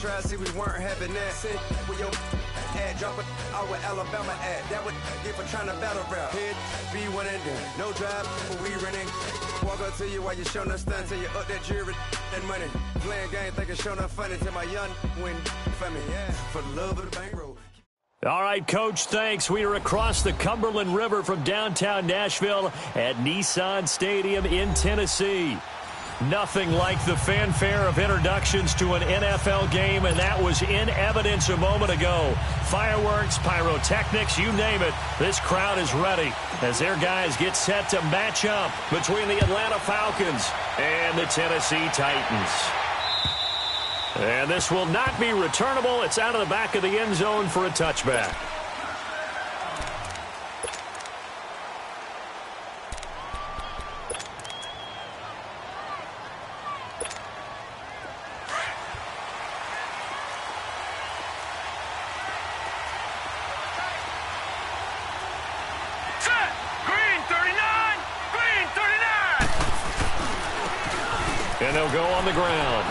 Try to see we weren't having that. Sit with your ad, drop it out with Alabama ad. That would get for trying to battle rap. Hit, be one and done. No drive, but we running. Walk up to you while you show no stun till you up that jewelry and money. Playing game, thinking show no funny till my young win for me. Yeah, for the love of the bankroll. All right, Coach, thanks. We are across the Cumberland River from downtown Nashville at Nissan Stadium in Tennessee. Nothing like the fanfare of introductions to an NFL game, and that was in evidence a moment ago. Fireworks, pyrotechnics, you name it. This crowd is ready as their guys get set to match up between the Atlanta Falcons and the Tennessee Titans. And this will not be returnable. It's out of the back of the end zone for a touchback. And they'll go on the ground.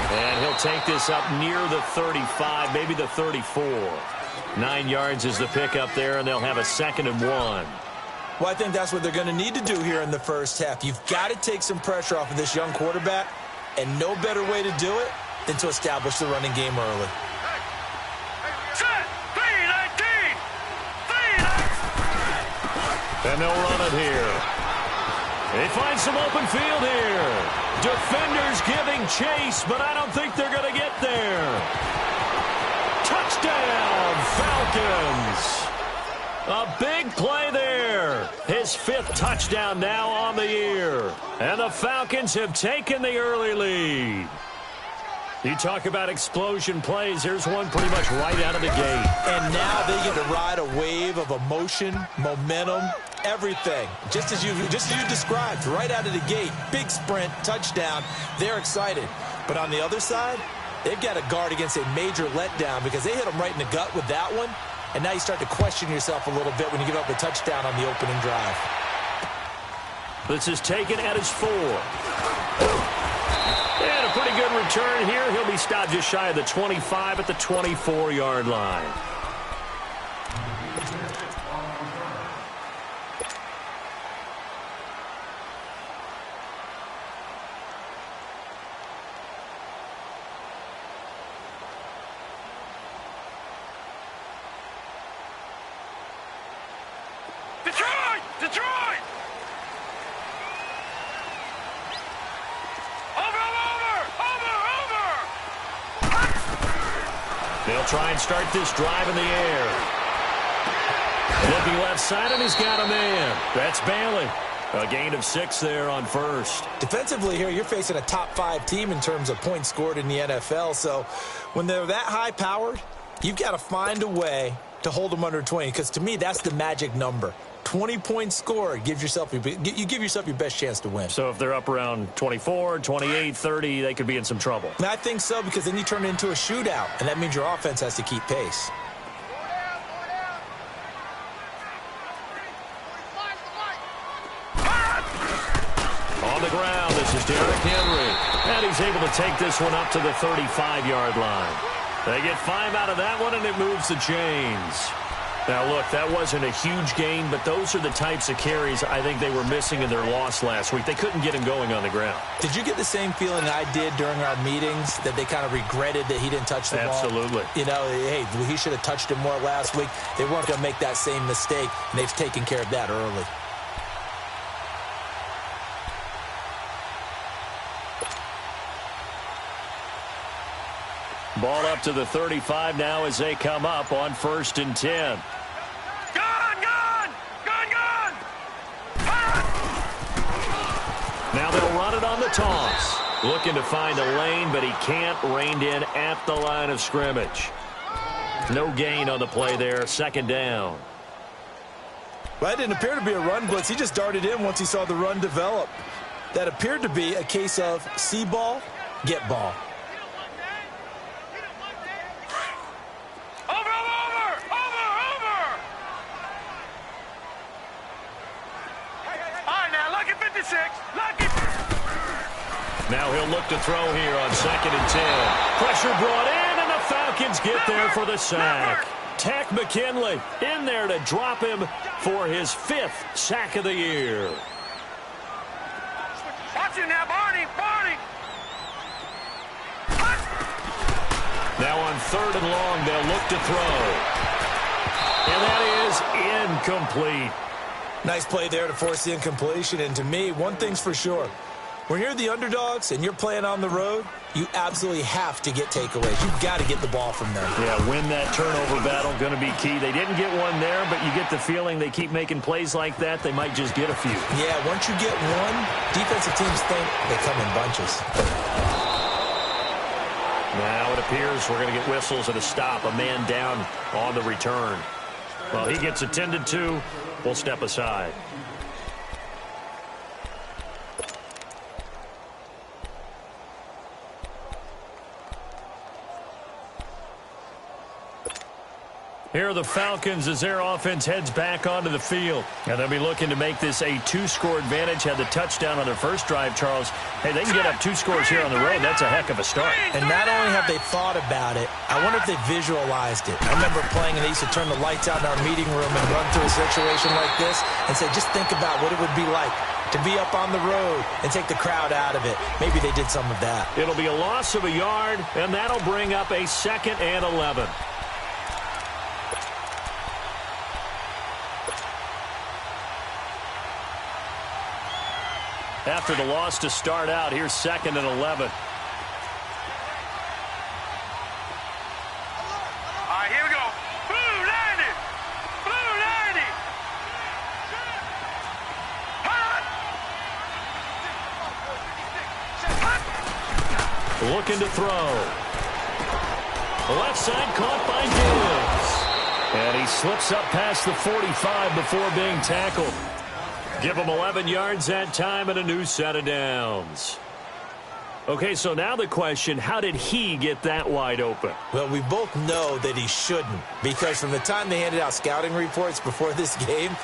And he'll take this up near the 35, maybe the 34. 9 yards is the pickup there, and they'll have a 2nd and 1. Well, I think that's what they're going to need to do here in the first half. You've got to take some pressure off of this young quarterback, and no better way to do it than to establish the running game early. And they'll run it here. They find some open field here. Defenders giving chase, but I don't think they're going to get there. Touchdown, Falcons. A big play there. His 5th touchdown now on the year. And the Falcons have taken the early lead. You talk about explosion plays. Here's one pretty much right out of the gate. And now they get to ride a wave of emotion, momentum, everything. Just as you described, right out of the gate. Big sprint, touchdown. They're excited. But on the other side, they've got to guard against a major letdown because they hit them right in the gut with that one. And now you start to question yourself a little bit when you give up a touchdown on the opening drive. This is taken at his 4. And a pretty good return here. He'll be stopped just shy of the 25 at the 24-yard line. Detroit! They'll try and start this drive in the air. Looking left side, and he's got a man. That's Bailey. A gain of 6 there on first. Defensively here, you're facing a top 5 team in terms of points scored in the NFL. So when they're that high-powered, you've got to find a way to hold them under 20. Because to me, that's the magic number. 20 points scored, you give yourself your best chance to win. So if they're up around 24, 28, 30, they could be in some trouble. And I think so, because then you turn it into a shootout, and that means your offense has to keep pace. On the ground, this is Derrick Henry. And he's able to take this one up to the 35-yard line. They get 5 out of that one, and it moves the chains. Now, look, that wasn't a huge gain, but those are the types of carries I think they were missing in their loss last week. They couldn't get him going on the ground. Did you get the same feeling I did during our meetings, that they kind of regretted that he didn't touch the ball? Absolutely. You know, hey, he should have touched it more last week. They weren't going to make that same mistake, and they've taken care of that early. Ball up to the 35 now as they come up on 1st and 10. Now they'll run it on the toss. Looking to find a lane, but he can't. Reined in at the line of scrimmage. No gain on the play there. 2nd down. Well, that didn't appear to be a run blitz. He just darted in once he saw the run develop. That appeared to be a case of see ball, get ball. Now he'll look to throw here on 2nd and 10. Pressure brought in, and the Falcons get there for the sack. Takk McKinley in there to drop him for his 5th sack of the year. Watch it now, Barney! Barney! Now on 3rd and long, they'll look to throw. And that is incomplete. Nice play there to force the incompletion. And to me, one thing's for sure. When you're the underdogs and you're playing on the road, you absolutely have to get takeaways. You've got to get the ball from them. Yeah, win that turnover battle, going to be key. They didn't get one there, but you get the feeling they keep making plays like that, they might just get a few. Yeah, once you get one, defensive teams think they come in bunches. Now it appears we're going to get whistles and a stop. A man down on the return. Well, he gets attended to. We'll step aside. Here are the Falcons as their offense heads back onto the field. And they'll be looking to make this a 2-score advantage. Had the touchdown on their first drive, Charles. Hey, they can get up 2 scores here on the road. That's a heck of a start. And not only have they thought about it, I wonder if they visualized it. I remember playing, and they used to turn the lights out in our meeting room and run through a situation like this and say, just think about what it would be like to be up on the road and take the crowd out of it. Maybe they did some of that. It'll be a loss of a yard, and that'll bring up a 2nd and 11. After the loss to start out, here's 2nd and 11. All right, here we go. Blue 90! Blue 90! Hot! Looking to throw. The left side caught by Diggs. And he slips up past the 45 before being tackled. Give him 11 yards that time and a new set of downs. Okay, so now the question, how did he get that wide open? Well, we both know that he shouldn't, because from the time they handed out scouting reports before this game,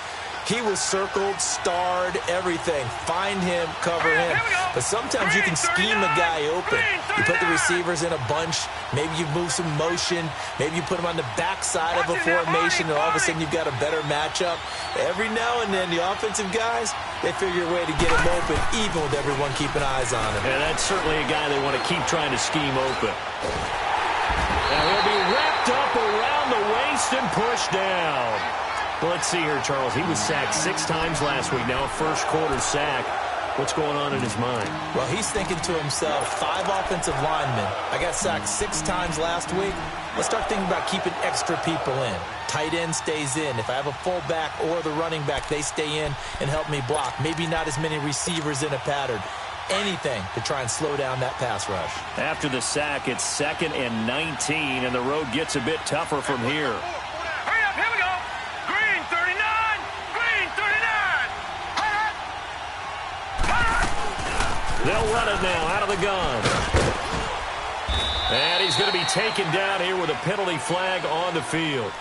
he was circled, starred, everything. Find him, cover him. But sometimes you can scheme a guy open. You put the receivers in a bunch. Maybe you move some motion. Maybe you put him on the backside of a formation, and all of a sudden you've got a better matchup. Every now and then, the offensive guys, they figure a way to get him open, even with everyone keeping eyes on him. And that's certainly a guy they want to keep trying to scheme open. Now he'll be wrapped up around the waist and pushed down. Well, let's see here, Charles. He was sacked 6 times last week. Now a first-quarter sack. What's going on in his mind? Well, he's thinking to himself, 5 offensive linemen. I got sacked 6 times last week. Let's start thinking about keeping extra people in. Tight end stays in. If I have a fullback or the running back, they stay in and help me block. Maybe not as many receivers in a pattern. Anything to try and slow down that pass rush. After the sack, it's 2nd and 19, and the road gets a bit tougher from here. Hurry up, here we go! Green 39! Green 39! They'll run it now out of the gun. And he's going to be taken down here with a penalty flag on the field.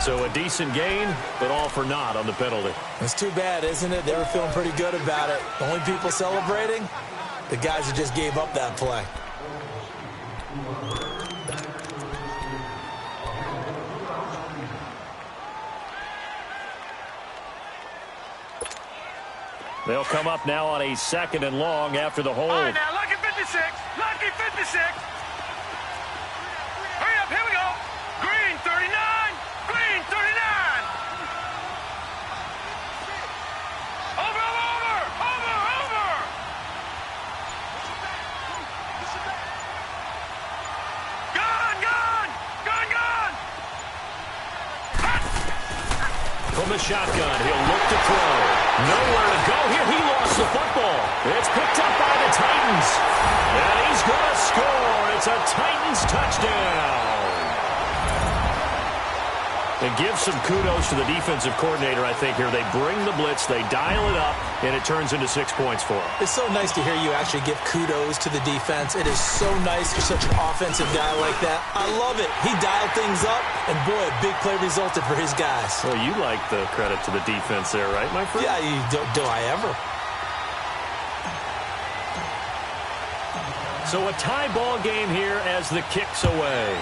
So a decent gain, but all for naught on the penalty. It's too bad, isn't it? They were feeling pretty good about it. The only people celebrating, the guys who just gave up that play. They'll come up now on a 2nd and long after the hold. All right, now, lucky 56! Lucky 56! Hurry up, here we go! Green 39! Green 39! Over, over, over, over! Gone, gone! Gone, gone! From the shotgun, he'll look to throw. Nowhere to go here. He lost the football. It's picked up by the Titans. And he's going to score. It's a Titans touchdown. And give some kudos to the defensive coordinator, I think, here. They bring the blitz, they dial it up, and it turns into 6 points for them. It's so nice to hear you actually give kudos to the defense. It is so nice you're such an offensive guy like that. I love it. He dialed things up, and boy, a big play resulted for his guys. Well, you like the credit to the defense there, right, my friend? Yeah, do I ever? So a tie ball game here as the kick's away.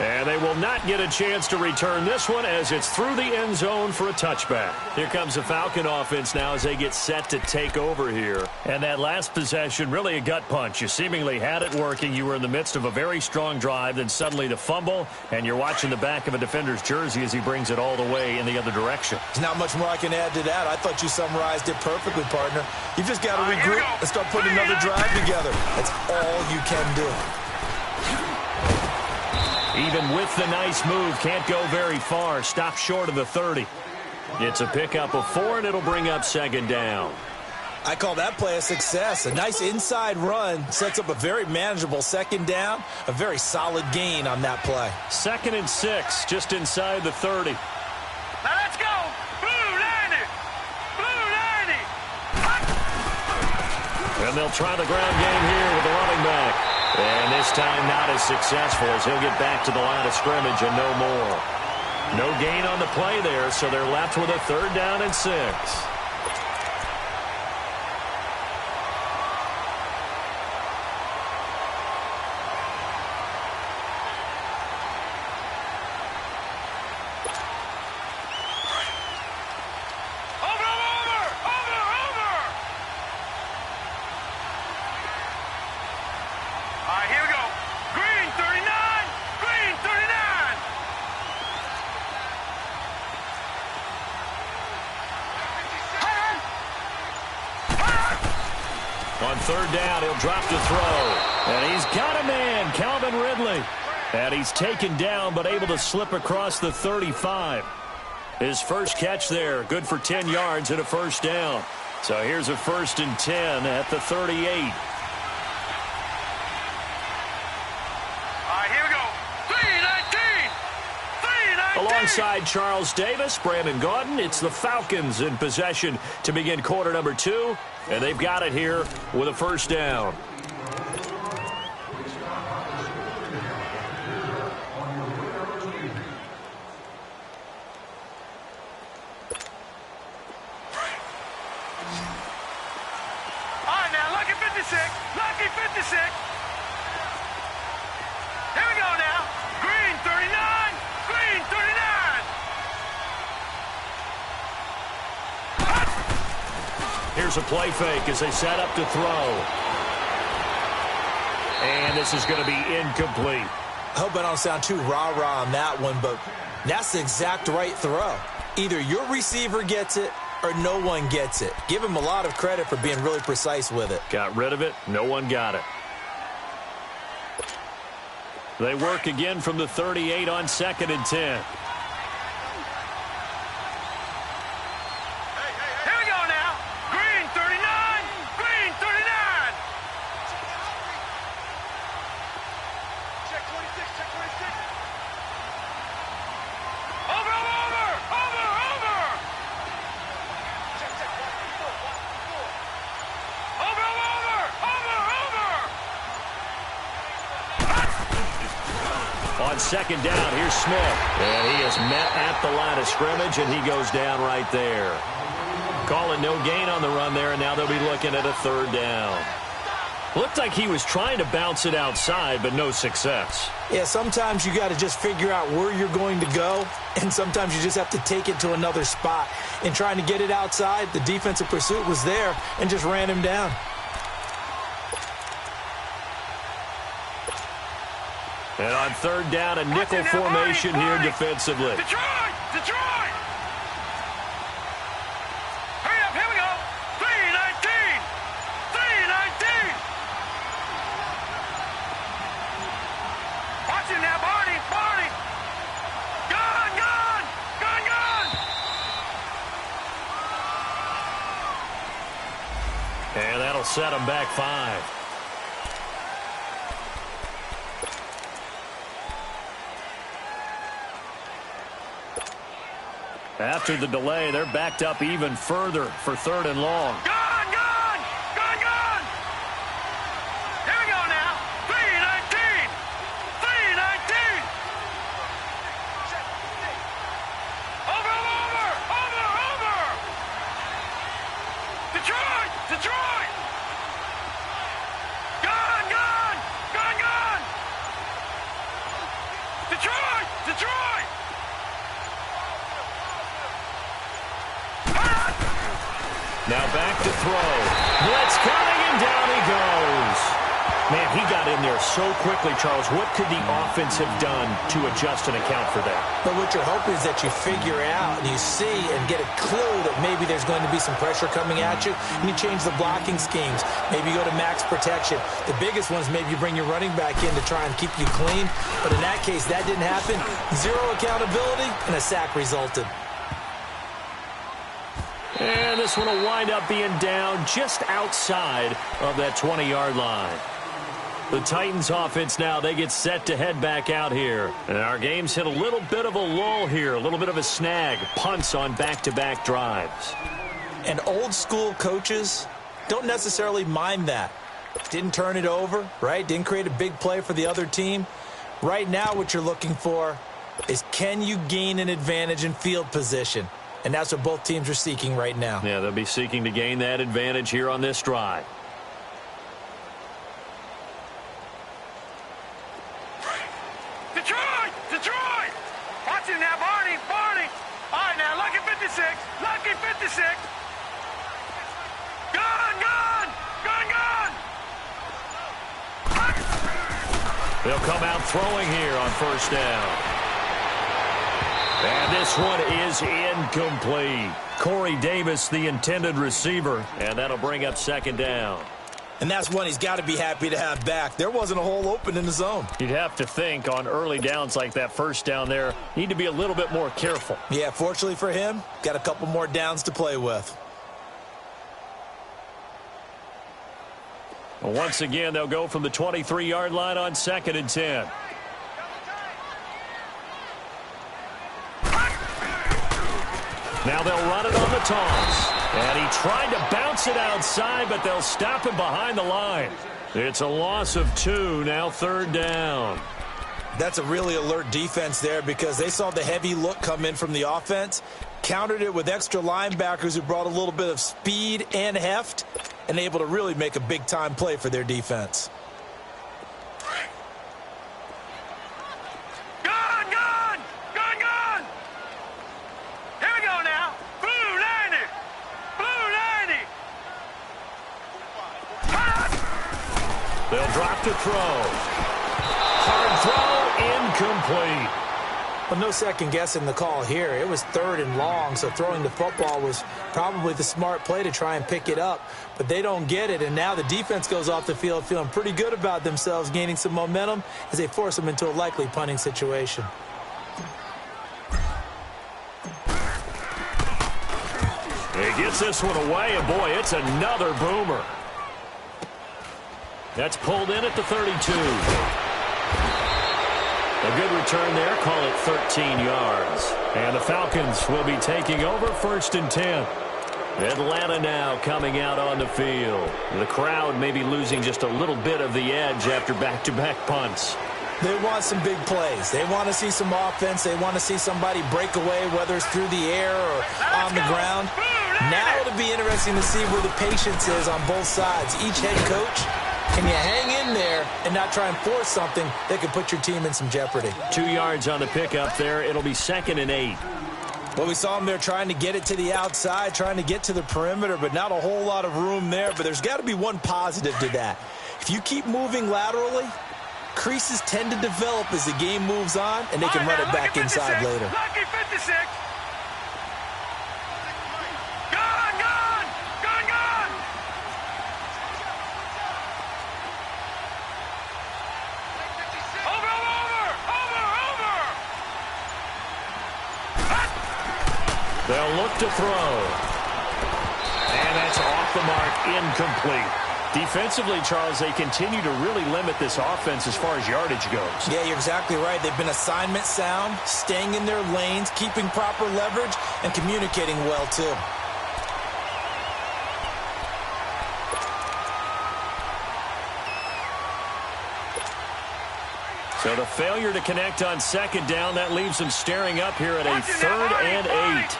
And they will not get a chance to return this one as it's through the end zone for a touchback. Here comes the Falcon offense now as they get set to take over here. And that last possession, really a gut punch. You seemingly had it working. You were in the midst of a very strong drive, then suddenly the fumble, and you're watching the back of a defender's jersey as he brings it all the way in the other direction. There's not much more I can add to that. I thought you summarized it perfectly, partner. You've just got to regroup and start putting another drive together. That's all you can do. Even with the nice move, can't go very far. Stop short of the 30. It's a pickup of 4, and it'll bring up second down. I call that play a success. A nice inside run sets up a very manageable second down. A very solid gain on that play. 2nd and 6, just inside the 30. Now let's go. Blue 90. Blue 90. And they'll try the ground game here with the running back. And this time not as successful as he'll get back to the line of scrimmage and no more. No gain on the play there, so they're left with a 3rd down and 6. On 3rd down, he'll drop to throw. And he's got a man, Calvin Ridley. And he's taken down, but able to slip across the 35. His first catch there, good for 10 yards and a 1st down. So here's a 1st and 10 at the 38. All right, here we go. 319. 319. Alongside Charles Davis, Brandon Gaudin, it's the Falcons in possession to begin quarter number 2. And they've got it here with a 1st down. All right, now, lucky 56. Lucky 56. Here we go now. Green 39. Green 39. Here's a play fake as they set up to throw. And this is going to be incomplete. I hope I don't sound too rah-rah on that one, but that's the exact right throw. Either your receiver gets it or no one gets it. Give him a lot of credit for being really precise with it. Got rid of it. No one got it. They work again from the 38 on 2nd and 10. On 2nd down, here's Smith. And he is met at the line of scrimmage, and he goes down right there. Calling no gain on the run there, and now they'll be looking at a 3rd down. Looked like he was trying to bounce it outside, but no success. Yeah, sometimes you got to just figure out where you're going to go, and sometimes you just have to take it to another spot. In trying to get it outside, the defensive pursuit was there and just ran him down. And on 3rd down, a nickel formation here defensively. Detroit! Detroit! Hurry up, here we go. 319! 319! Watch him now, Barney! Barney! Gun! Gun! Gun! Gun! And that'll set him back 5. After the delay, they're backed up even further for 3rd and long. Gun! Gun! Gun! Gun! Here we go now. 319! 319! Over! Over! Over! Over! Detroit! to throw. Blitz coming, and down he goes. Man, he got in there so quickly, Charles. What could the offense have done to adjust and account for that? But what you're hoping is that you figure out and you see and get a clue that maybe there's going to be some pressure coming at you, and you change the blocking schemes. Maybe you go to max protection. The biggest one is maybe you bring your running back in to try and keep you clean. But in that case, that didn't happen. Zero accountability, and a sack resulted. And this one will wind up being down just outside of that 20-yard line. The Titans offense now, they get set to head back out here. And our game's hit a little bit of a lull here, a little bit of a snag. Punts on back-to-back drives. And old school coaches don't necessarily mind that. Didn't turn it over, right? Didn't create a big play for the other team. Right now what you're looking for is, can you gain an advantage in field position? And that's what both teams are seeking right now. Yeah, they'll be seeking to gain that advantage here on this drive. Detroit! Detroit! Watch it now, Barney! Barney! All right, now, Lucky 56! Lucky 56! Gun! Gun! Gun! Gun! They'll come out throwing here on first down. And this one is incomplete. Corey Davis, the intended receiver, and that'll bring up second down. And that's one he's got to be happy to have back. There wasn't a hole open in the zone. You'd have to think on early downs like that first down there, need to be a little bit more careful. Yeah, fortunately for him, got a couple more downs to play with. Well, once again, they'll go from the 23-yard line on 2nd and 10. Now they'll run it on the toss. And he tried to bounce it outside, but they'll stop him behind the line. It's a loss of 2, now 3rd down. That's a really alert defense there because they saw the heavy look come in from the offense, countered it with extra linebackers who brought a little bit of speed and heft, and able to really make a big-time play for their defense. They'll drop to throw. Hard throw, incomplete. Well, no second guessing the call here. It was 3rd and long, so throwing the football was probably the smart play to try and pick it up. But they don't get it, and now the defense goes off the field feeling pretty good about themselves, gaining some momentum as they force them into a likely punting situation. He gets this one away, and boy, it's another boomer. That's pulled in at the 32. A good return there. Call it 13 yards. And the Falcons will be taking over 1st and 10. Atlanta now coming out on the field. The crowd may be losing just a little bit of the edge after back-to-back punts. They want some big plays. They want to see some offense. They want to see somebody break away, whether it's through the air or on the ground. Now it'll be interesting to see where the patience is on both sides. Each head coach, can you hang in there and not try and force something that could put your team in some jeopardy? 2 yards on the pickup there. It'll be 2nd and 8. Well, we saw them there trying to get it to the outside, trying to get to the perimeter, but not a whole lot of room there. But there's got to be one positive to that. If you keep moving laterally, creases tend to develop as the game moves on, and they can run it back inside later. Lucky 56. They'll look to throw. And that's off the mark, incomplete. Defensively, Charles, they continue to really limit this offense as far as yardage goes. Yeah, you're exactly right. They've been assignment sound, staying in their lanes, keeping proper leverage, and communicating well, too. So the failure to connect on 2nd down, that leaves them staring up here at a 3rd and 8.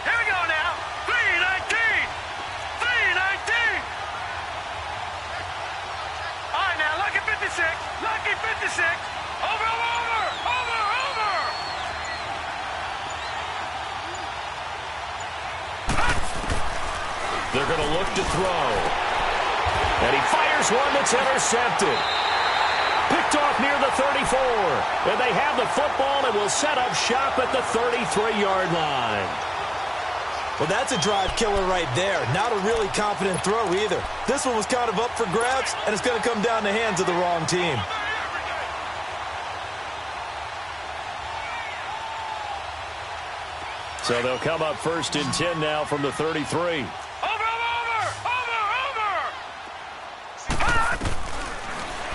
Here we go now. 3-19. 3-19. All right, now, Lucky 56. Lucky 56. Over. They'll look to throw. And he fires one that's intercepted. Picked off near the 34. And they have the football and will set up shop at the 33-yard line. Well, that's a drive killer right there. Not a really confident throw either. This one was kind of up for grabs, and it's going to come down the hands of the wrong team. So they'll come up 1st and 10 now from the 33.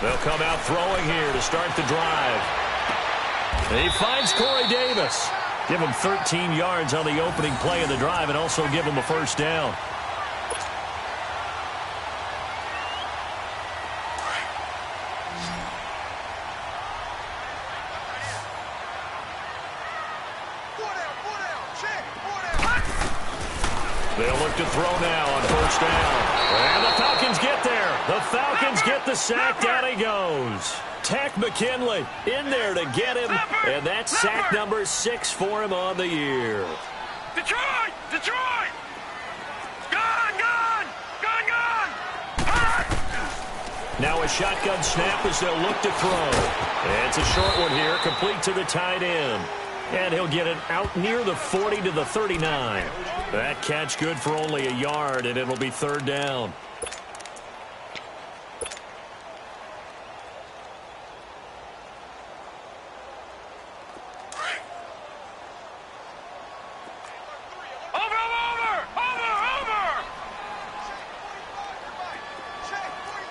They'll come out throwing here to start the drive. And he finds Corey Davis. Give him 13 yards on the opening play of the drive and also give him a first down. They'll look to throw now on 1st down. And the Falcons get there. The Falcons get the sack. Down he goes. Takk McKinley in there to get him. And that's sack number 6 for him on the year. Detroit! Detroit! Gun! Gun! Gun! Gun! Now a shotgun snap as they'll look to throw. And it's a short one here, complete to the tight end. And he'll get it out near the 40 to the 39. That catch good for only a yard, and it'll be 3rd down.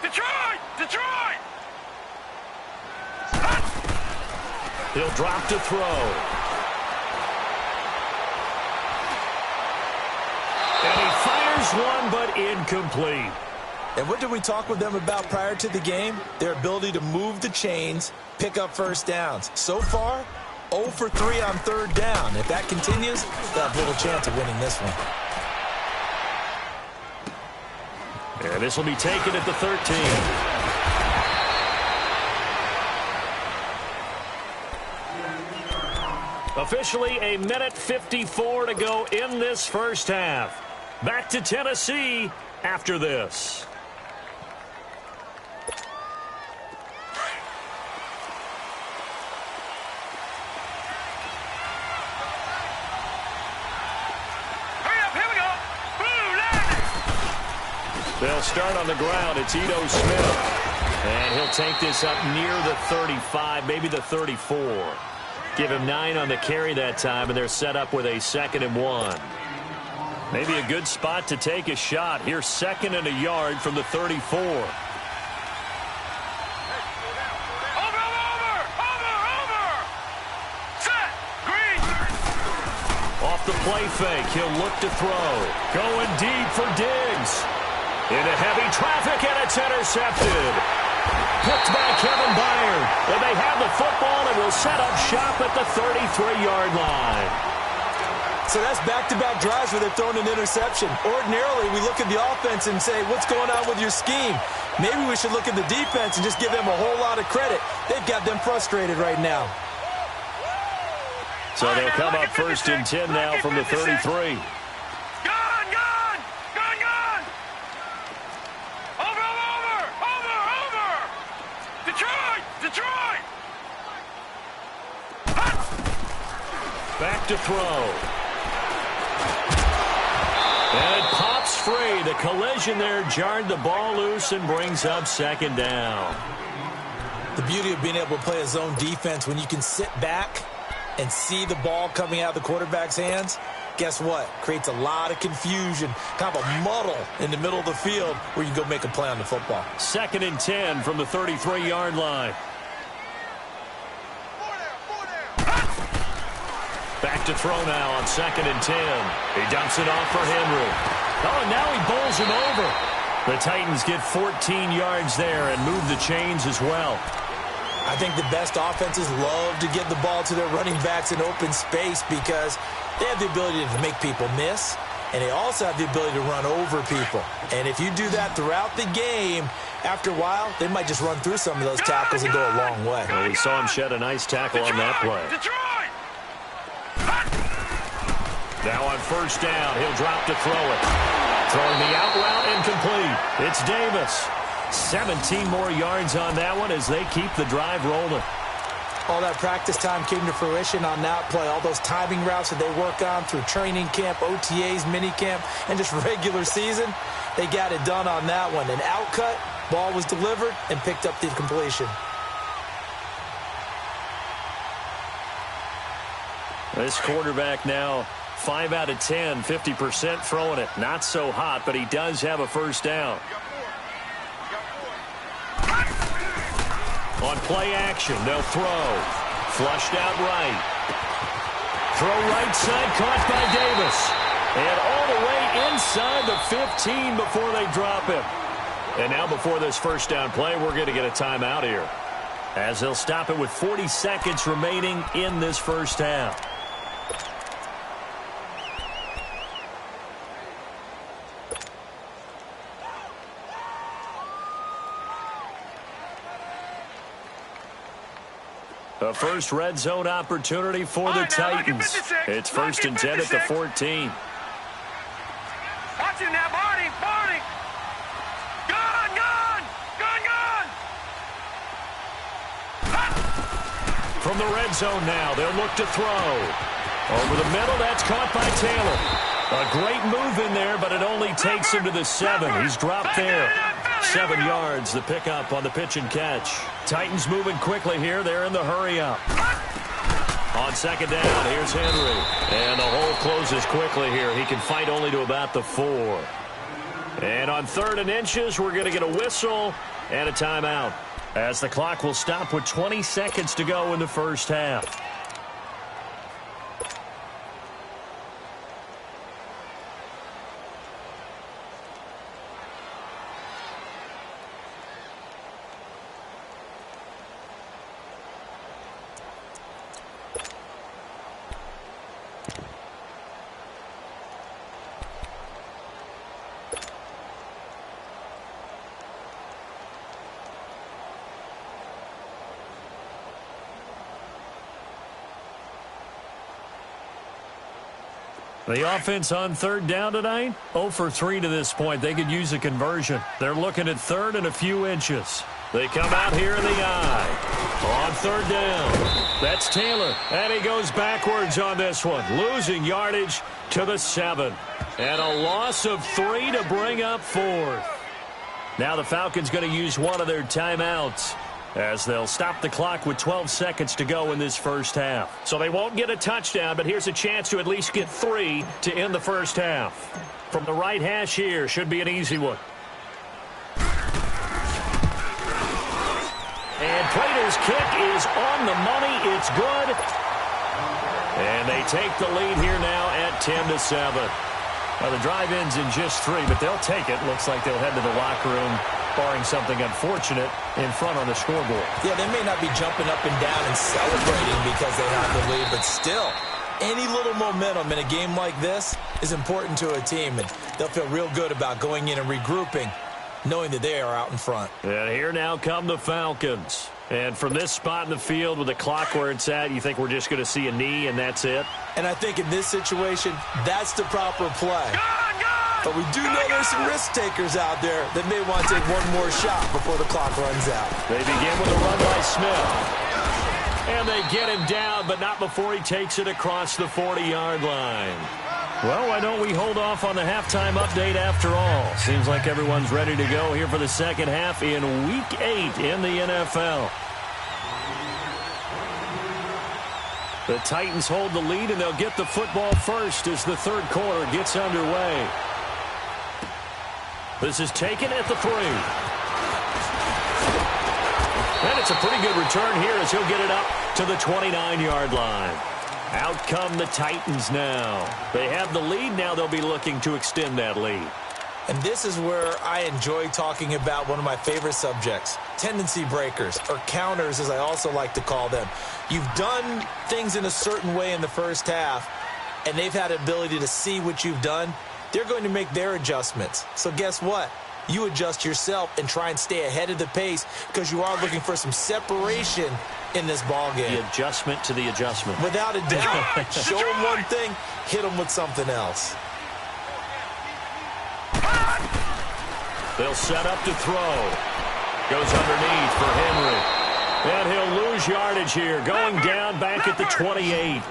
Detroit! Detroit! He'll drop to throw. And he fires one, but incomplete. And what did we talk with them about prior to the game? Their ability to move the chains, pick up first downs. So far, 0 for 3 on 3rd down. If that continues, they'll have little chance of winning this one. And this will be taken at the 13. Officially a minute 54 to go in this first half. Back to Tennessee after this. They'll start on the ground. It's Ito Smith. And he'll take this up near the 35, maybe the 34. Give him 9 on the carry that time, and they're set up with a 2nd and 1. Maybe a good spot to take a shot. Here's 2nd and a yard from the 34. Off the play fake, he'll look to throw. Going deep for Diggs. Into heavy traffic, and it's intercepted. Picked by Kevin Byard. And they have the football and will set up shop at the 33-yard line. So that's back-to-back drives where they've thrown an interception. Ordinarily, we look at the offense and say, what's going on with your scheme? Maybe we should look at the defense and just give them a whole lot of credit. They've got them frustrated right now. So they'll come up 1st and 10 now from the 33. Back to throw. And it pops free. The collision there jarred the ball loose and brings up 2nd down. The beauty of being able to play a zone defense when you can sit back and see the ball coming out of the quarterback's hands, guess what? Creates a lot of confusion, kind of a muddle in the middle of the field where you can go make a play on the football. 2nd and 10 from the 33-yard line. Back to throw now on 2nd and 10. He dumps it off for Henry. Oh, and now he bowls him over. The Titans get 14 yards there and move the chains as well. I think the best offenses love to get the ball to their running backs in open space because they have the ability to make people miss, and they also have the ability to run over people. And if you do that throughout the game, after a while, they might just run through some of those tackles and go a long way. Well, we saw him shed a nice tackle on that play. Now on 1st down, he'll drop to throw it. Throwing the out route incomplete. It's Davis. 17 more yards on that one as they keep the drive rolling. All that practice time came to fruition on that play. All those timing routes that they work on through training camp, OTAs, minicamp, and just regular season, they got it done on that one. An outcut, ball was delivered, and picked up the completion. This quarterback now 5 out of 10, 50% throwing it. Not so hot, but he does have a first down. On play action, they'll throw. Flushed out right. Throw right side, caught by Davis. And all the way inside the 15 before they drop him. And now before this first down play, we're going to get a timeout here, as they'll stop it with 40 seconds remaining in this first half. The first red zone opportunity for the Titans. It's 1st and 10 at the 14. Watch him now, Barney. Barney. Gun, gun. Gun, gun. From the red zone now, they'll look to throw. Over the middle, that's caught by Taylor. A great move in there, but it only takes him to the 7. He's dropped there. 7 yards, the pickup on the pitch and catch. Titans moving quickly here. They're in the hurry up. On second down, here's Henry. And the hole closes quickly here. He can fight only to about the 4. And on 3rd and inches, we're going to get a whistle and a timeout, as the clock will stop with 20 seconds to go in the first half. The offense on 3rd down tonight, 0 for 3 to this point. They could use a conversion. They're looking at 3rd and a few inches. They come out here in the eye. On 3rd down, that's Taylor. And he goes backwards on this one, losing yardage to the 7. And a loss of 3 to bring up 4th. Now the Falcons going to use one of their timeouts, as they'll stop the clock with 12 seconds to go in this first half. So they won't get a touchdown, but here's a chance to at least get 3 to end the first half. From the right hash here, should be an easy one. And Prater's kick is on the money. It's good. And they take the lead here now at 10-7. Now the drive ends in just 3, but they'll take it. Looks like they'll head to the locker room, barring something unfortunate, in front on the scoreboard. Yeah, they may not be jumping up and down and celebrating because they have the lead, but still, any little momentum in a game like this is important to a team, and they'll feel real good about going in and regrouping, knowing that they are out in front. And here now come the Falcons. And from this spot in the field with the clock where it's at, you think we're just going to see a knee and that's it? And I think in this situation, that's the proper play. But we do know there's some risk takers out there that may want to take one more shot before the clock runs out. They begin with a run by Smith. And they get him down, but not before he takes it across the 40-yard line. Well, why don't we hold off on the halftime update after all? Seems like everyone's ready to go here for the second half in Week 8 in the NFL. The Titans hold the lead, and they'll get the football first as the third quarter gets underway. This is taken at the 3. And it's a pretty good return here as he'll get it up to the 29-yard line. Out come the Titans now. They have the lead. Now they'll be looking to extend that lead. And this is where I enjoy talking about one of my favorite subjects, tendency breakers, or counters as I also like to call them. You've done things in a certain way in the first half, and they've had the ability to see what you've done. They're going to make their adjustments. So guess what? You adjust yourself and try and stay ahead of the pace because you are looking for some separation in this ball game. The adjustment to the adjustment. Without a doubt. Show them one thing, hit them with something else. They'll set up to throw. Goes underneath for Henry. And he'll lose yardage here, going down back at the 28.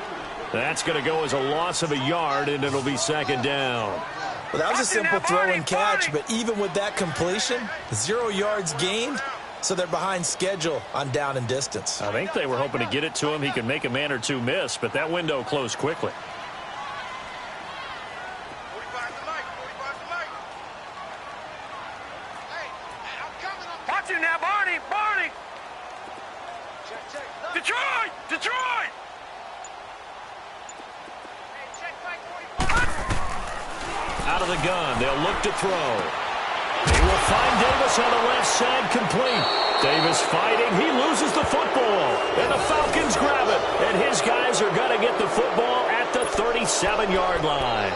That's going to go as a loss of a yard, and it'll be second down. Well, that was a simple throw and catch, but even with that completion, 0 yards gained, so they're behind schedule on down and distance. I think they were hoping to get it to him. He could make a man or two miss, but that window closed quickly. Watch him now, Barney! Barney! Detroit! Detroit! Out of the gun, they'll look to throw. He will find Davis on the left side, complete. Davis fighting, he loses the football. And the Falcons grab it. And his guys are going to get the football at the 37-yard line.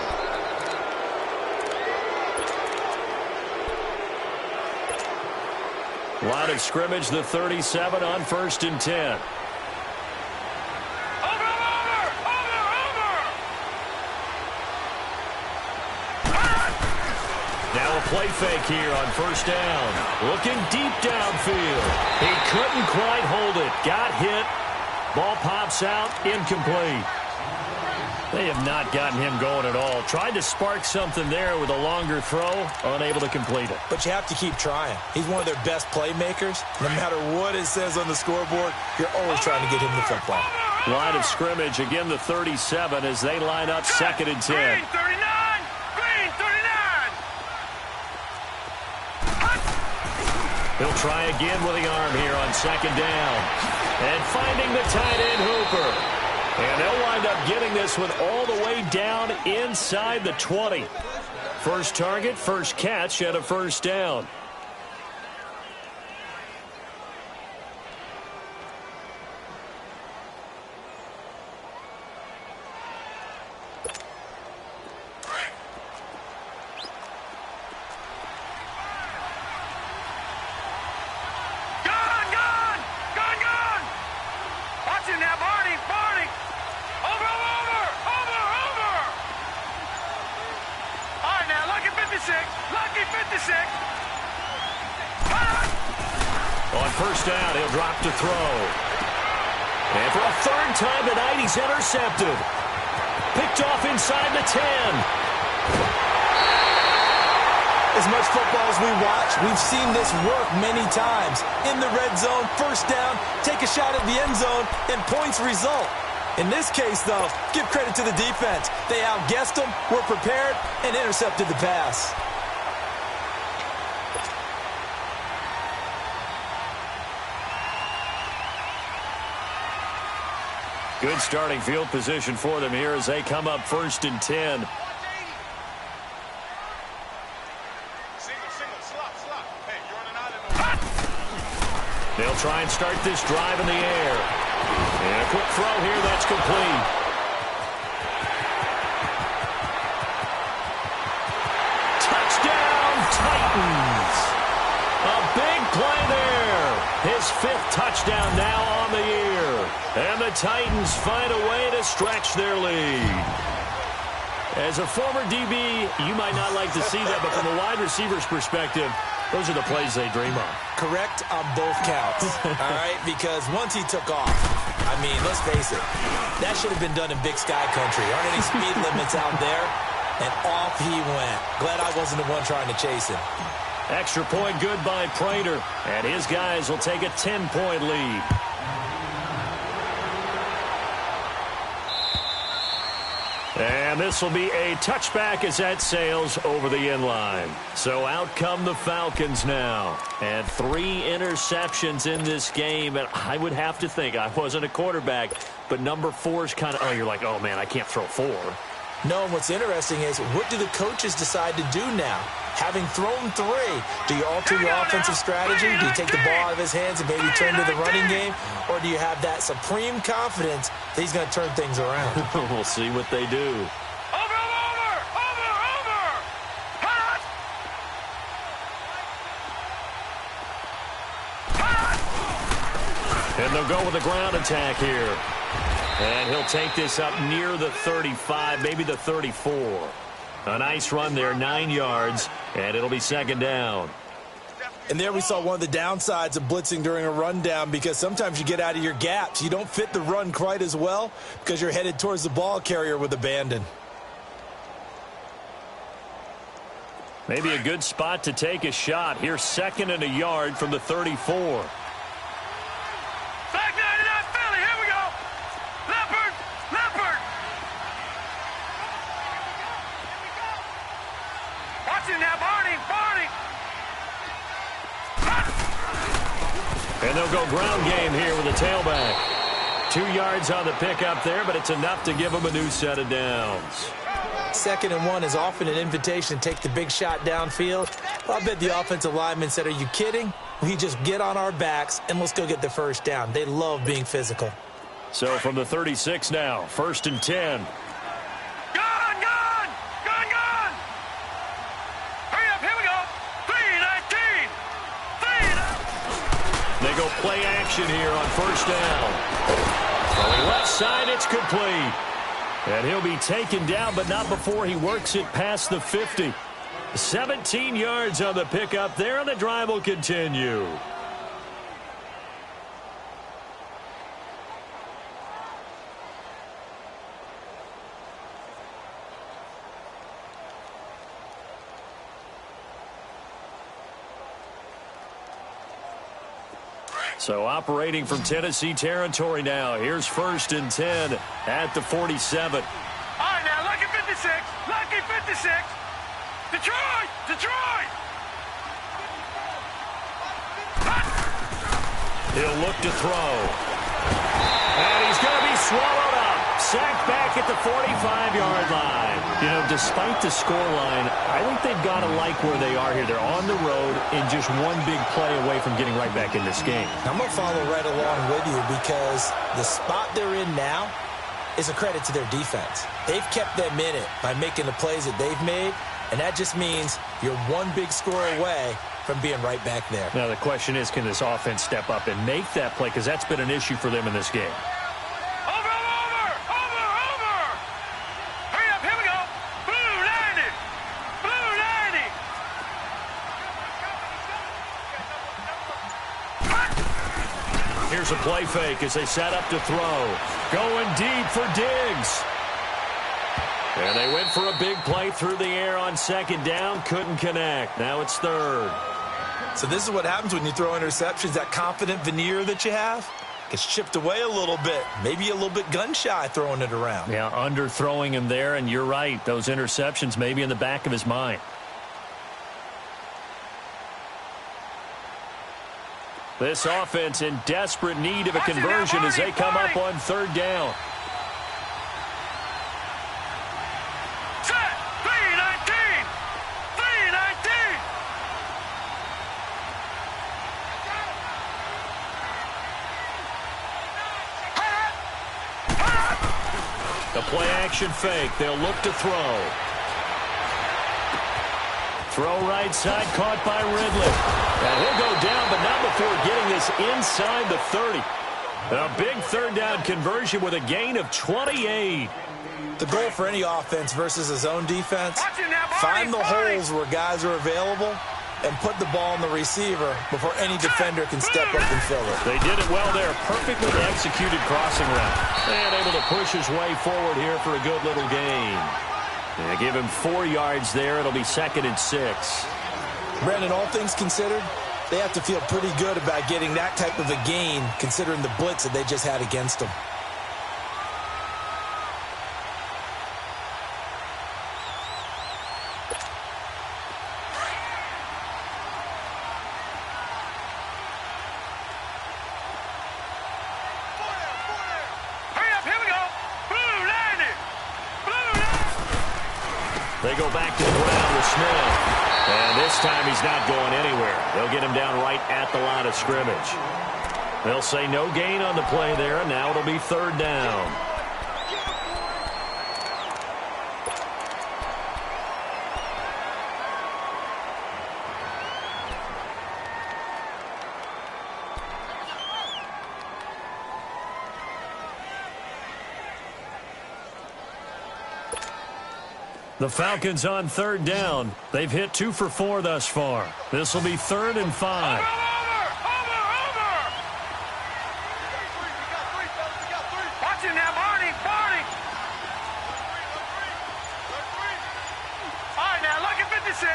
Line of scrimmage, the 37 on 1st and 10. Play fake here on 1st down. Looking deep downfield. He couldn't quite hold it. Got hit. Ball pops out. Incomplete. They have not gotten him going at all. Tried to spark something there with a longer throw. Unable to complete it. But you have to keep trying. He's one of their best playmakers. No matter what it says on the scoreboard, you're always trying to get him the football. Line of scrimmage, again the 37 as they line up 2nd and 10. Green 39! Green 39! He'll try again with the arm here on 2nd down. And finding the tight end Hooper. And they'll wind up getting this one all the way down inside the 20. First target, first catch, and a 1st down. Lucky 56. On 1st down, he'll drop to throw. And for a 3rd time tonight, he's intercepted. Picked off inside the 10. As much football as we watch, we've seen this work many times. In the red zone, 1st down, take a shot at the end zone, and points result. In this case, though, give credit to the defense. They outguessed them, were prepared, and intercepted the pass. Good starting field position for them here as they come up 1st and 10. They'll try and start this drive in the air. And a quick throw here that's complete. Touchdown, Titans. A big play there. His 5th touchdown now on the year. And the Titans find a way to stretch their lead. As a former DB, you might not like to see that, but from a wide receiver's perspective, those are the plays they dream of. Correct on both counts, all right? Because once he took off, I mean, let's face it, that should have been done in Big Sky country. Aren't any speed limits out there? And off he went. Glad I wasn't the one trying to chase him. Extra point good by Prater, and his guys will take a 10-point lead. And this will be a touchback as that sails over the end line. So out come the Falcons now. And 3 interceptions in this game. And I would have to think, I wasn't a quarterback, but number 4 is kind of, oh, you're like, oh, man, I can't throw 4. No, and what's interesting is, what do the coaches decide to do now? Having thrown 3, do you alter your offensive strategy? Do you take the ball out of his hands and maybe turn to the running game? Or do you have that supreme confidence that he's going to turn things around? We'll see what they do. Over! Hot! And they'll go with a ground attack here. And he'll take this up near the 35, maybe the 34. A nice run there, 9 yards, and it'll be 2nd down. And there we saw one of the downsides of blitzing during a rundown, because sometimes you get out of your gaps. You don't fit the run quite as well because you're headed towards the ball carrier with abandon. Maybe a good spot to take a shot. Here's 2nd and a yard from the 34. Back 99 Philly, here we go. Leopard, Leopard. Watch it now, Barney, Barney. And they'll go ground game here with a tailback. 2 yards on the pickup there, but it's enough to give them a new set of downs. 2nd and 1 is often an invitation to take the big shot downfield. Well, I bet the offensive lineman said, are you kidding? We just get on our backs and let's go get the first down. They love being physical. So from the 36 now, 1st and 10. Gone, gone, gone, gone. Hurry up, here we go. 3-19. They go play action here on 1st down. Going left side, it's complete. And he'll be taken down, but not before he works it past the 50. 17 yards on the pickup there, and the drive will continue. So operating from Tennessee territory now. Here's 1st and 10 at the 47. All right, now, lucky 56. Lucky 56. Detroit! Detroit! He'll look to throw. And he's going to be swallowed up. Sacked back at the 45-yard line. You know, despite the scoreline, I think they've got to like where they are here. They're on the road and just one big play away from getting right back in this game. I'm going to follow right along with you, because the spot they're in now is a credit to their defense. They've kept them in it by making the plays that they've made, and that just means you're one big score away from being right back there. Now the question is, can this offense step up and make that play? Because that's been an issue for them in this game. Over, over, over, over. Hurry up, here we go. Blue 90. Blue 90. Here's a play fake as they set up to throw. Going deep for Diggs. And they went for a big play through the air on 2nd down. Couldn't connect. Now it's 3rd. So this is what happens when you throw interceptions. That confident veneer that you have gets chipped away a little bit. Maybe a little bit gun-shy throwing it around. Yeah, underthrowing him there, and you're right. Those interceptions may be in the back of his mind. This offense in desperate need of a conversion as they come up on 3rd down. Set. 3-19. 3-19. The play action fake. They'll look to throw. Throw right side, caught by Ridley. And he'll go down, but not before getting this inside the 30. A big 3rd down conversion with a gain of 28. The goal for any offense versus his own defense, find the holes where guys are available and put the ball on the receiver before any defender can step up and fill it. They did it well there. Perfectly executed crossing route. And able to push his way forward here for a good little gain. They give him 4 yards there. It'll be 2nd and 6. Brandon, all things considered, they have to feel pretty good about getting that type of a gain considering the blitz that they just had against them. They go back to the ground with Smith. And this time he's not going anywhere. They'll get him down right at the line of scrimmage. They'll say no gain on the play there, and now it'll be 3rd down. The Falcons on third down. They've hit 2 for 4 thus far. This will be 3rd and 5. Over! Watch it now, Barney! All right, now, lucky 56.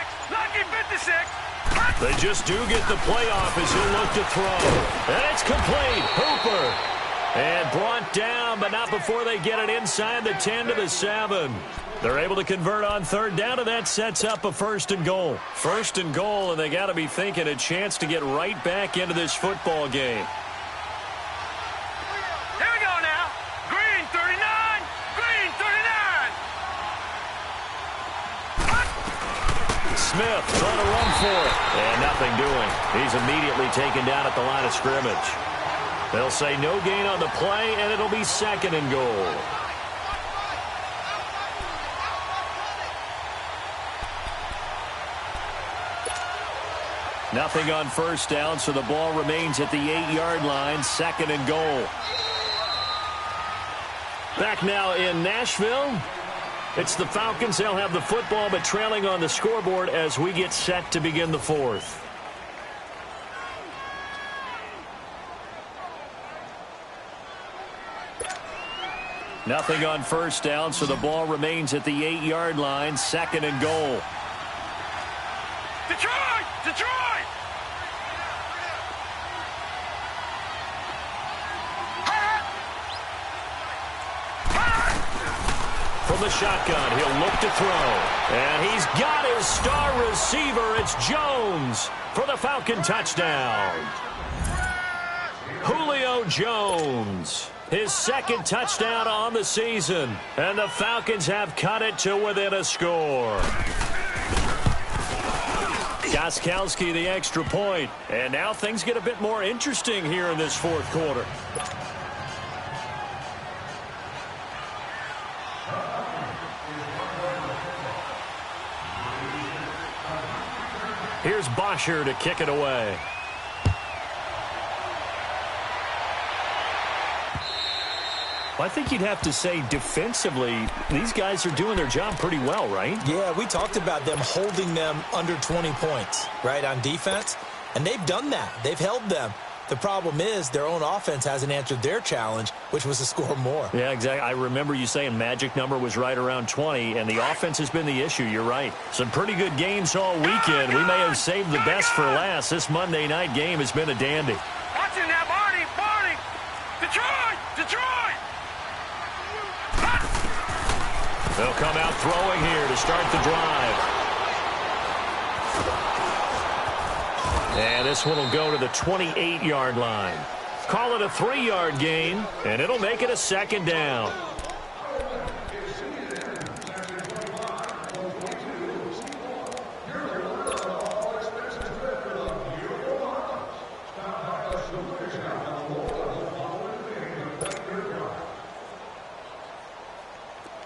They just do get the playoff as he'll look to throw. And it's complete. Hooper. And brought down, but not before they get it inside the 10 to the 7. They're able to convert on third down, and that sets up a 1st and goal. 1st and goal, and they got to be thinking a chance to get right back into this football game. Here we go now. Green 39. Smith trying to run for it. And nothing doing. He's immediately taken down at the line of scrimmage. They'll say no gain on the play, and it'll be 2nd and goal. Nothing on 1st down, so the ball remains at the 8-yard line, 2nd and goal. Back now in Nashville. It's the Falcons. They'll have the football, but trailing on the scoreboard as we get set to begin the 4th. Nothing on 1st down, so the ball remains at the 8-yard line, 2nd and goal. Detroit! From the shotgun, he'll look to throw. And he's got his star receiver. It's Jones for the Falcon touchdown. Julio Jones. His 2nd touchdown on the season. And the Falcons have cut it to within a score. Gostkowski the extra point. And now things get a bit more interesting here in this 4th quarter. Here's Bosher to kick it away. Well, I think you'd have to say defensively, these guys are doing their job pretty well, right? Yeah, we talked about them holding them under 20 points, right, on defense. And they've done that. They've held them. The problem is their own offense hasn't answered their challenge, which was to score more. Yeah, exactly. I remember you saying magic number was right around 20, and the offense has been the issue. You're right. Some pretty good games all weekend. We may have saved the best for last. This Monday night game has been a dandy. Watch it now, Barney! Detroit! They'll come out throwing here to start the drive. And this one will go to the 28-yard line. Call it a 3-yard gain, and it'll make it a 2nd down.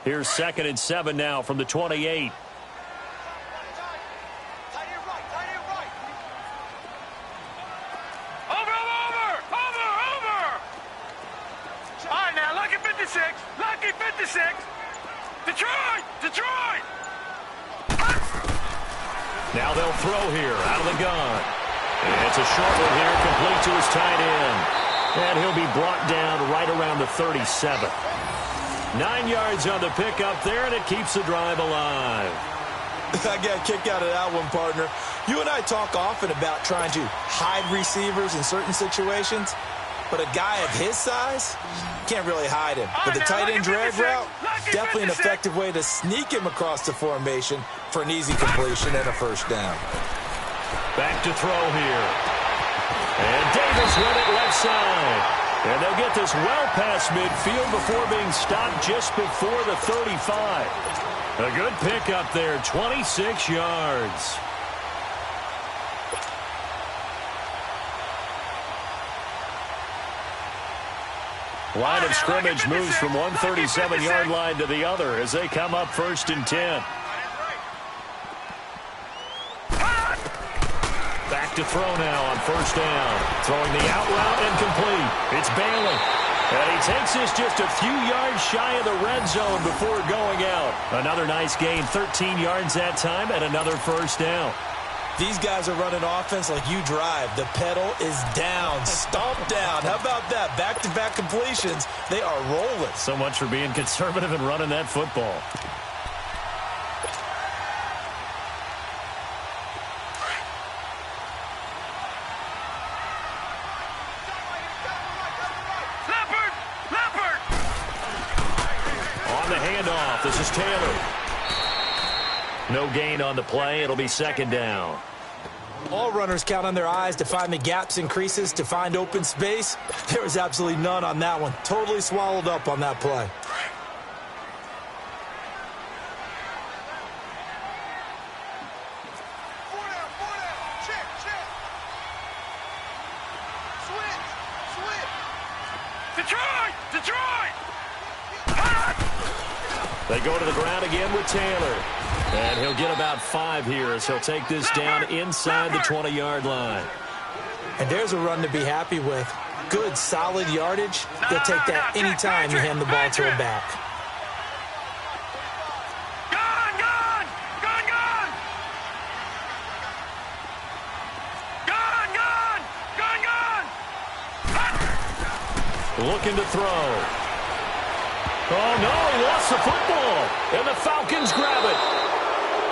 Here's 2nd and 7 now from the 28. Detroit! Now they'll throw here out of the gun. And it's a short one here, complete to his tight end. And he'll be brought down right around the 37. 9 yards on the pickup there, and it keeps the drive alive. I got a kick out of that one, partner. You and I talk often about trying to hide receivers in certain situations, but a guy of his size can't really hide him. But the tight end drag route, definitely an effective way to sneak him across the formation for an easy completion and a 1st down. Back to throw here. And Davis with it left side. And they'll get this well past midfield before being stopped just before the 35. A good pickup there, 26 yards. Line of scrimmage moves from one 37-yard line to the other as they come up 1st and 10. Back to throw now on 1st down. Throwing the out route and complete. It's Bailey. And he takes this just a few yards shy of the red zone before going out. Another nice gain, 13 yards that time, and another first down. These guys are running offense like you drive. The pedal is down, stomped down. How about that? Back-to-back completions. They are rolling. So much for being conservative and running that football. On the handoff, this is Taylor. No gain on the play. It'll be second down. All runners count on their eyes to find the gaps and creases, to find open space. There was absolutely none on that one. Totally swallowed up on that play. Detroit! They go to the ground again with Taylor. And he'll get about 5 here as he'll take this down inside the 20-yard line. And there's a run to be happy with. Good, solid yardage. They'll take that anytime you hand the ball to a back. Looking to throw. Oh, no, he lost the football. And the Falcons grab it.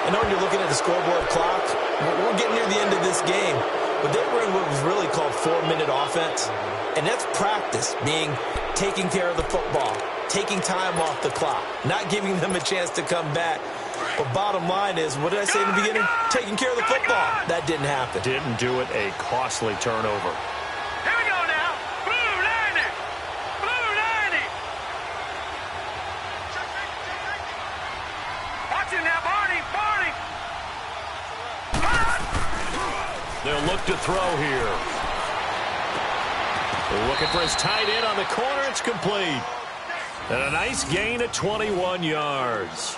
I know when you're looking at the scoreboard clock, we're getting near the end of this game. But they were in what was really called 4-minute offense. And that's practice, being taking care of the football, taking time off the clock, not giving them a chance to come back. But bottom line is, what did I say in the beginning? Taking care of the football. That didn't happen. Didn't do it. A costly turnover. Here we go now. Blue 90. Blue 90. Watch it now, Barney. Barney. They'll look to throw here. They're looking for his tight end on the corner. It's complete. And a nice gain at 21 yards.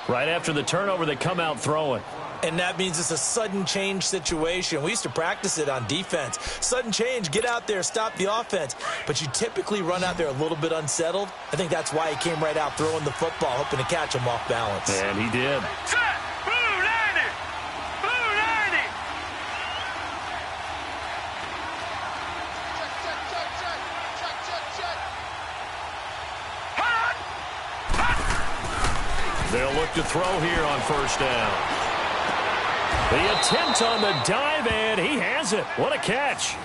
Right after the turnover, they come out throwing. And that means it's a sudden change situation. We used to practice it on defense. Sudden change, get out there, stop the offense. But you typically run out there a little bit unsettled. I think that's why he came right out throwing the football, hoping to catch him off balance. And he did. Set. Blue 90. Blue 90. They'll look to throw here on first down. The attempt on the dive, and he has it. What a catch.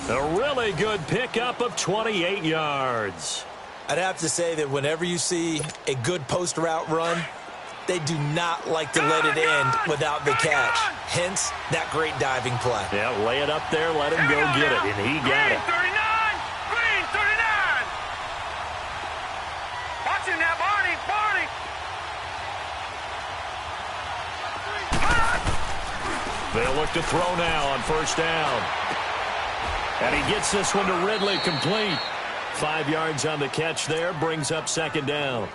A really good pickup of 28 yards. I'd have to say that whenever you see a good post route run, they do not like to let it end without the catch. Hence, that great diving play. Yeah, lay it up there, let him go get it, and he got it. Green 39. Watch it now, Barney. Barney. They'll look to throw now on first down. And he gets this one to Ridley, complete. 5 yards on the catch there, brings up second down.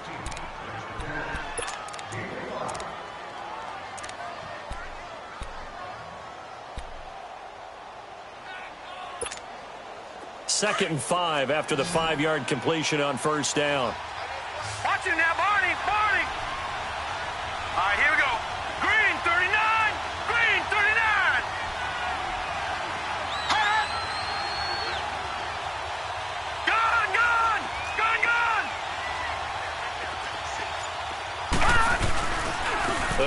Second and 5 after the 5-yard completion on first down. Watch it now, Barney. Barney. All right, here we go. Green 39. Green 39. Gone, gone. Gone, gone.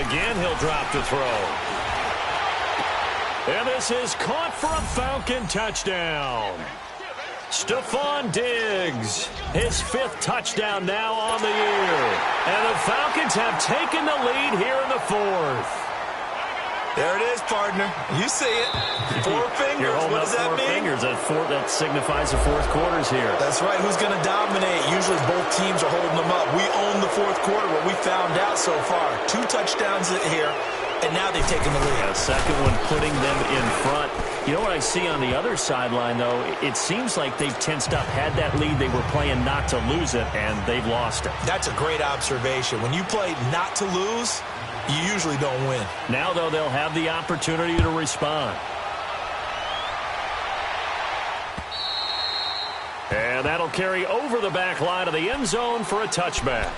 Again, he'll drop to throw. And this is caught for a Falcon touchdown. Stephon Diggs, his 5th touchdown now on the year. And the Falcons have taken the lead here in the 4th. There it is, partner. You see it. 4 fingers. You're holding What up does that 4 mean? fingers. That signifies the 4th quarter's here. That's right. Who's going to dominate? Usually both teams are holding them up. We own the 4th quarter, what we found out so far. 2 touchdowns here, and now they've taken the lead. A second one putting them in front. You know what I see on the other sideline, though? It seems like they've tensed up, had that lead. They were playing not to lose it, and they've lost it. That's a great observation. When you play not to lose, you usually don't win. Now, though, they'll have the opportunity to respond. And And that'll carry over the back line of the end zone for a touchback.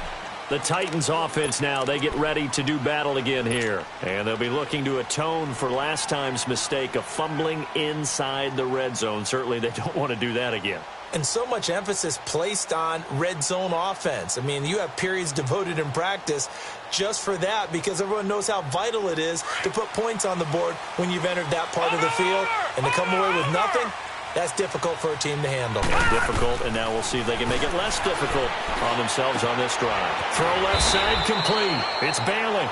The Titans offense now, they get ready to do battle again here. And they'll be looking to atone for last time's mistake of fumbling inside the red zone. Certainly they don't want to do that again. And so much emphasis placed on red zone offense. I mean, you have periods devoted in practice just for that because everyone knows how vital it is to put points on the board when you've entered that part of the field. And to come away with nothing, that's difficult for a team to handle. Difficult, and now we'll see if they can make it less difficult on themselves on this drive. Throw left side complete. It's Bailey.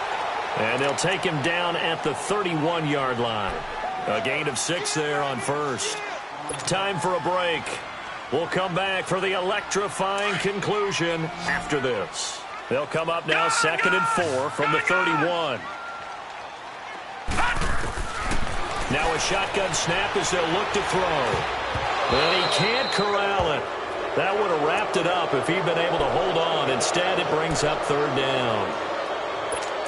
And they'll take him down at the 31-yard line. A gain of 6 there on first. Time for a break. We'll come back for the electrifying conclusion after this. They'll come up now 2nd and 4 from the 31. Now a shotgun snap as they'll look to throw. But he can't corral it. That would have wrapped it up if he'd been able to hold on. Instead, it brings up 3rd down.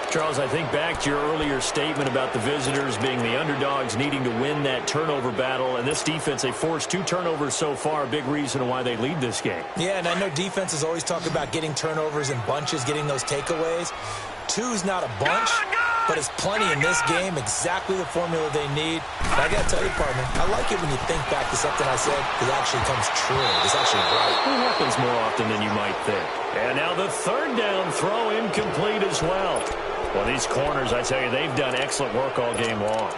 Charles, I think back to your earlier statement about the visitors being the underdogs needing to win that turnover battle. And this defense, they forced 2 turnovers so far, a big reason why they lead this game. Yeah, and I know defenses always talk about getting turnovers in bunches, getting those takeaways. 2's not a bunch, but it's plenty in this game, exactly the formula they need. And I got to tell you, partner, I like it when you think back to something I said that actually comes true. It's actually right. It happens more often than you might think. And now the 3rd down throw incomplete as well. Well, these corners, I tell you, they've done excellent work all game long.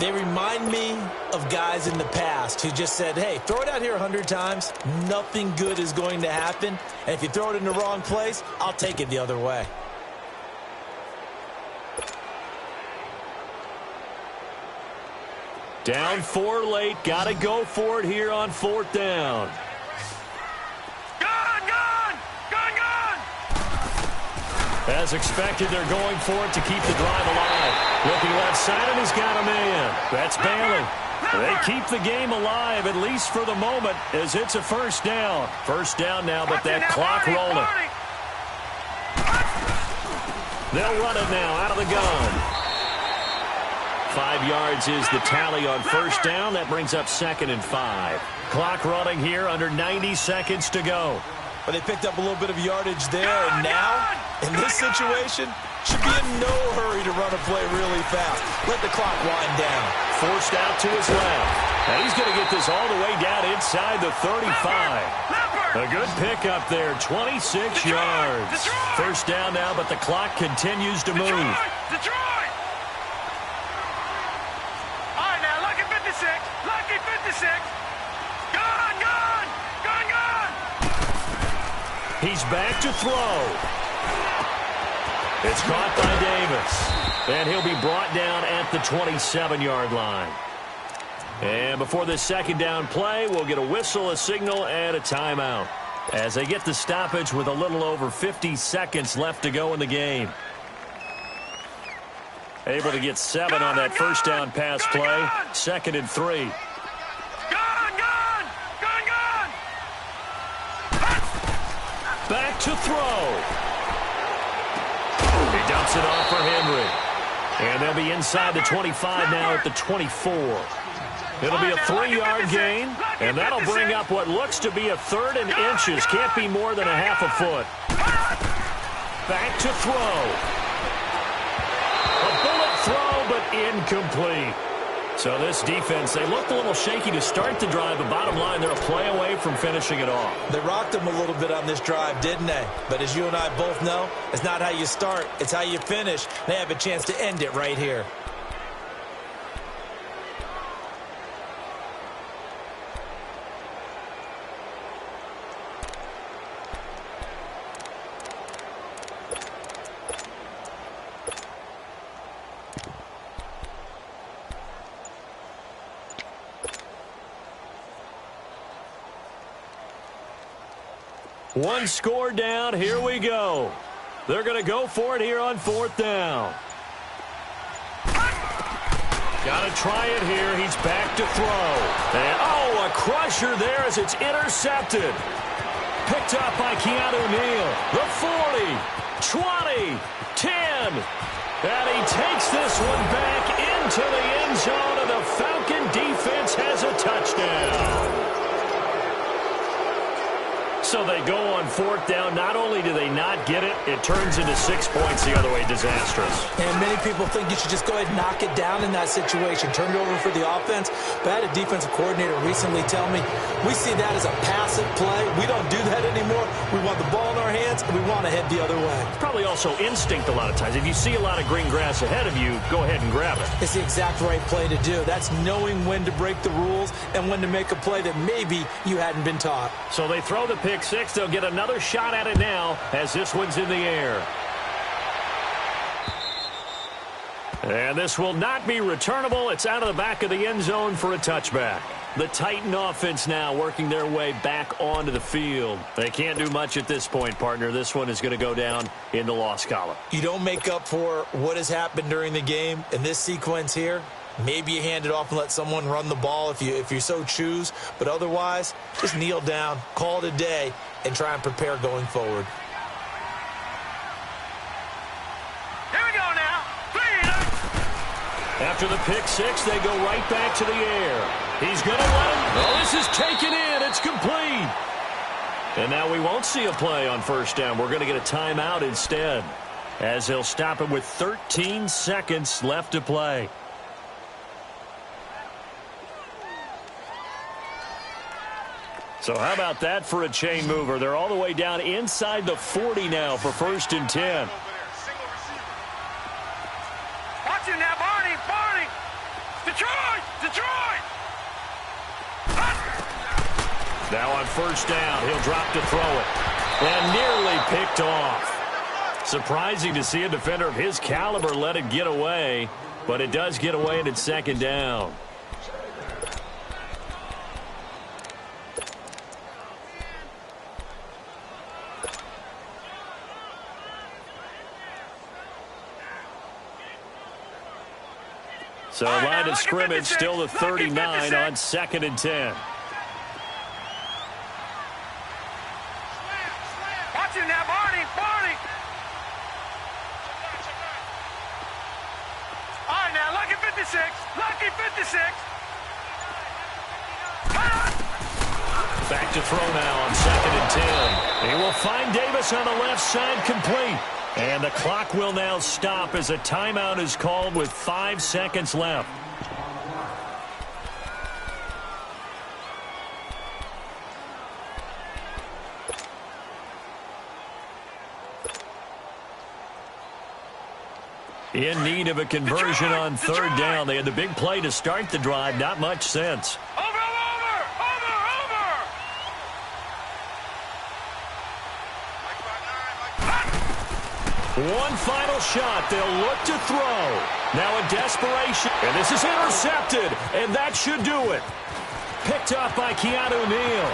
They remind me of guys in the past who just said, hey, throw it out here 100 times. Nothing good is going to happen. And if you throw it in the wrong place, I'll take it the other way. Down 4 late. Got to go for it here on 4th down. As expected, they're going for it to keep the drive alive. Looking left side, and he's got a man. That's Bailey. They keep the game alive, at least for the moment, as it's a 1st down. 1st down now, but that clock rolling. They'll run it now out of the gun. 5 yards is the tally on 1st down. That brings up 2nd and 5. Clock running here, under 90 seconds to go. But they picked up a little bit of yardage there, and now, in this situation, should be in no hurry to run a play really fast. Let the clock wind down. Forced out to his left. And he's going to get this all the way down inside the 35. A good pickup there, 26 yards. 1st down now, but the clock continues to move. Detroit! All right, now, lucky 56. Lucky 56. He's back to throw. It's caught by Davis. And he'll be brought down at the 27-yard line. And before this 2nd down play, we'll get a whistle, a signal, and a timeout. As they get the stoppage with a little over 50 seconds left to go in the game. Able to get 7 on that 1st down pass play. 2nd and 3. Back to throw. He dumps it off for Henry. And they'll be inside the 25 now at the 24. It'll be a 3-yard gain, and that'll bring up what looks to be a 3rd and inches. Can't be more than a half a foot. Back to throw. A bullet throw, but incomplete. So this defense, they looked a little shaky to start the drive, but bottom line, they're a play away from finishing it off. They rocked them a little bit on this drive, didn't they? But as you and I both know, it's not how you start, it's how you finish. They have a chance to end it right here. One score down. Here we go. They're going to go for it here on 4th down. Got to try it here. He's back to throw. And, oh, a crusher there as it's intercepted. Picked up by Keanu Neal. The 40, 20, 10. And he takes this one back into the end zone, and the Falcon defense has a touchdown. So they go on fourth down. Not only do they not get it, it turns into 6 points the other way. Disastrous. And many people think you should just go ahead and knock it down in that situation. Turn it over for the offense. But I had a defensive coordinator recently tell me, we see that as a passive play. We don't do that anymore. We want the ball in our hands, and we want to head the other way. It's probably also instinct a lot of times. If you see a lot of green grass ahead of you, go ahead and grab it. It's the exact right play to do. That's knowing when to break the rules and when to make a play that maybe you hadn't been taught. So they throw the pick six. They'll get another shot at it now as this one's in the air. And this will not be returnable. It's out of the back of the end zone for a touchback. The Titan offense now working their way back onto the field. They can't do much at this point, partner. This one is going to go down in the loss column. You don't make up for what has happened during the game in this sequence here. Maybe you hand it off and let someone run the ball if you so choose. But otherwise, just kneel down, call it a day, and try and prepare going forward. Here we go now. After the pick six, they go right back to the air. He's going to let him. Oh, this is taken in. It's complete. And now we won't see a play on first down. We're going to get a timeout instead, as he'll stop it with 13 seconds left to play. So how about that for a chain mover? They're all the way down inside the 40 now for 1st and 10. Watch it now, Barney. Barney. Detroit. Detroit. Now on first down, he'll drop to throw it. And nearly picked off. Surprising to see a defender of his caliber let it get away, but it does get away and it's 2nd down. So line of scrimmage still the 39 on 2nd and 10. Watch it now, Barney. Barney. All right, now, lucky 56. Lucky 56. Back to throw now on 2nd and 10. He will find Davis on the left side, complete. And the clock will now stop as a timeout is called with 5 seconds left. In need of a conversion on 3rd down. They had the big play to start the drive. Not much sense. Over. One final shot. They'll look to throw. Now in desperation. And this is intercepted. And that should do it. Picked up by Keanu Neal.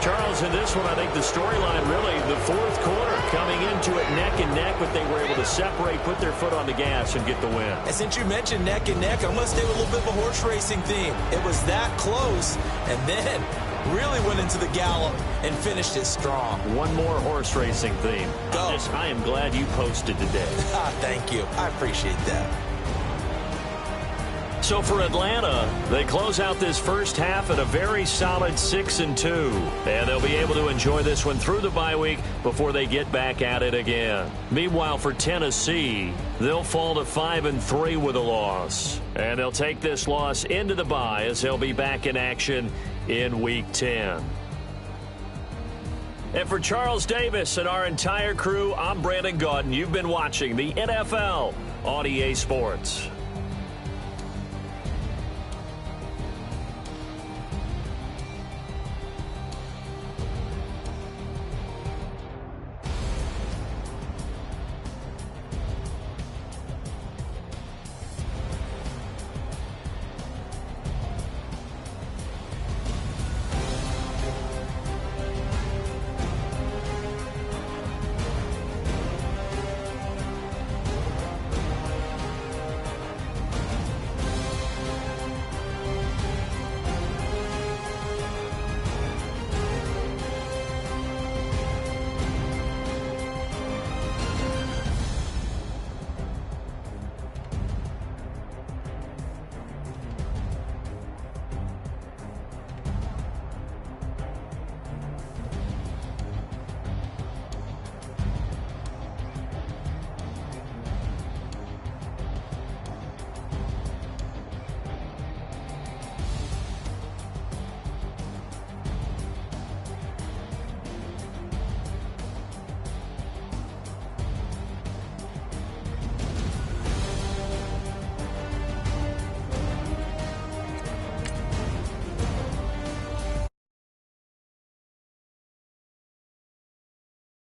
Charles, in this one, I think the storyline really, the 4th quarter, coming into it neck and neck, but they were able to separate, put their foot on the gas, and get the win. And since you mentioned neck and neck, I'm going to stay with a little bit of a horse racing theme. It was that close, and then really went into the gallop and finished it strong. One more horse racing theme. Go. I am glad you posted today. Thank you. I appreciate that. So for Atlanta, they close out this first half at a very solid 6-2. And they'll be able to enjoy this one through the bye week before they get back at it again. Meanwhile, for Tennessee, they'll fall to 5-3 with a loss. And they'll take this loss into the bye as they'll be back in action in Week 10. And for Charles Davis and our entire crew, I'm Brandon Gaudin. You've been watching the NFL on EA Sports.